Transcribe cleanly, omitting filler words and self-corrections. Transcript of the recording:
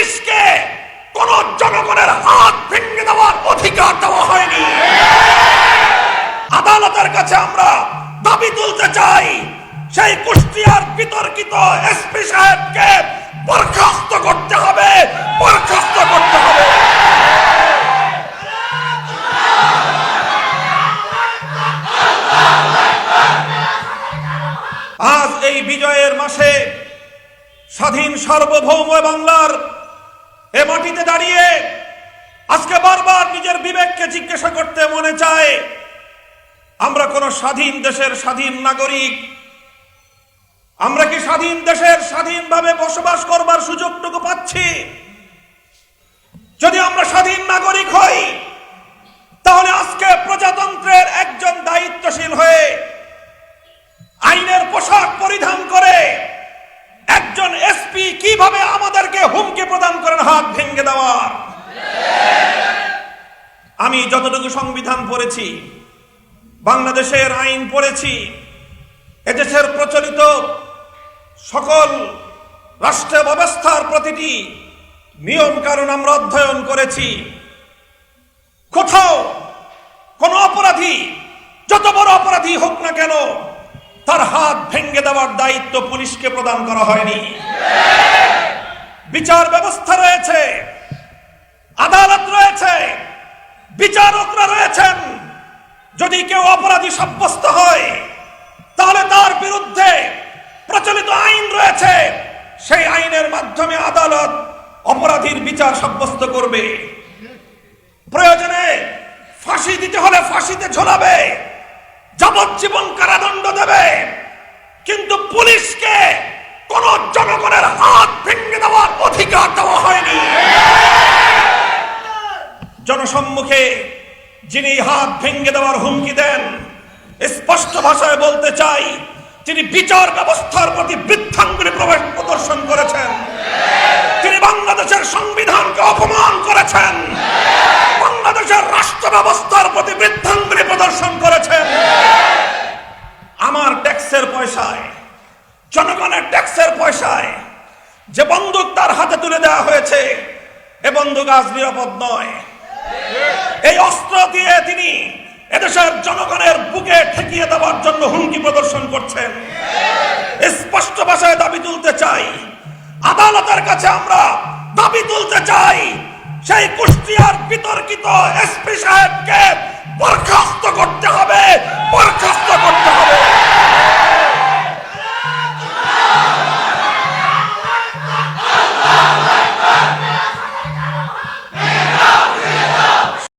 পুলিশকে কোন জনগণের হাত ভেঙে দেওয়ার অধিকার দেওয়া হয়নি। আদালতের কাছে আমরা দাবি তুলতে চাই, সেই কুষ্টিয়ার বিতর্কিত এসপি সাহেবকে বরখাস্ত করতে হবে, বরখাস্ত করতে হবে। আজ এই বিজয়ের মাসে স্বাধীন সার্বভৌম বাংলার এ মাটিতে দাঁড়িয়ে আজকে বারবার নিজের বিবেককে জিজ্ঞাসা করতে মনে চায়, আমরা কোন স্বাধীন দেশের স্বাধীন নাগরিক? আমরা কি স্বাধীন দেশের স্বাধীনভাবে বসবাস করবার সুযোগটুকু পাচ্ছি? যদি আমরা স্বাধীন নাগরিক হই, তাহলে আজকে প্রজাতন্ত্রের একজন দায়িত্বশীল হয়ে আইনের পোশাক পরিধান করে একজন এসপি কিভাবে আমাদেরকে হুমকি প্রদান করেন হাত ভেঙে দেওয়ার? আমি যতটুকু সংবিধান পড়েছি, বাংলাদেশের আইন পড়েছি, এদেশের প্রচলিত সকল রাষ্ট্র ব্যবস্থার প্রতিটি নিয়ম কানুন আমরা অধ্যয়ন করেছি। কোথাও কোন অপরাধী, যত বড় অপরাধী হোক না কেন, তার হাত ভেঙে দেওয়ার দায়িত্ব পুলিশকে প্রদান করা হয়নি। বিচার ব্যবস্থা রয়েছে, আদালত রয়েছে, বিচারকরা রয়েছেন। যদি কেউ অপরাধী সাব্যস্ত হয়, তাহলে তার বিরুদ্ধে প্রচলিত আইন রয়েছে, সেই আইনের মাধ্যমে আদালত অপরাধীর বিচার সাব্যস্ত করবে। প্রয়োজনে ফাঁসি দিতে হলে ফাঁসিতে ঝোলাবে, যাবজ্জীবন কারাদণ্ড দেবে। কিন্তু পুলিশকে কোন জনগণের হাত ভেঙে দেওয়ার অধিকার দেওয়া হয়নি। জনসম্মুখে যিনি হাত ভেঙে দেওয়ার হুমকি দেন, স্পষ্ট ভাষায় বলতে চাই, তিনি বিচার ব্যবস্থার প্রতি বৃদ্ধাঙ্গুলি প্রদর্শন করেছেন। তিনি বাংলাদেশের সংবিধানকে অপমান করেছেন, বাংলাদেশের রাষ্ট্র ব্যবস্থার প্রতি বৃদ্ধাঙ্গুলি প্রদর্শন করেছেন। আমার ট্যাক্সের পয়সায়, জনগণের ট্যাক্সের পয়সায় যে বন্দুক তার হাতে তুলে দেওয়া হয়েছে, এ বন্দুক আজ নিরাপদ নয়। এই অস্ত্র দিয়ে তিনি এদেশের জনগণের বুকে ঠেকিয়ে দেওয়ার জন্য হুমকি প্রদর্শন করছেন। স্পষ্ট ভাষায় দাবি তুলতে চাই, আদালতের কাছে আমরা দাবি তুলতে চাই, সেই কুষ্টিয়ার বিতর্কিত এসপি সাহেবকে বরখাস্ত করতে হবে, বরখাস্ত করতে হবে।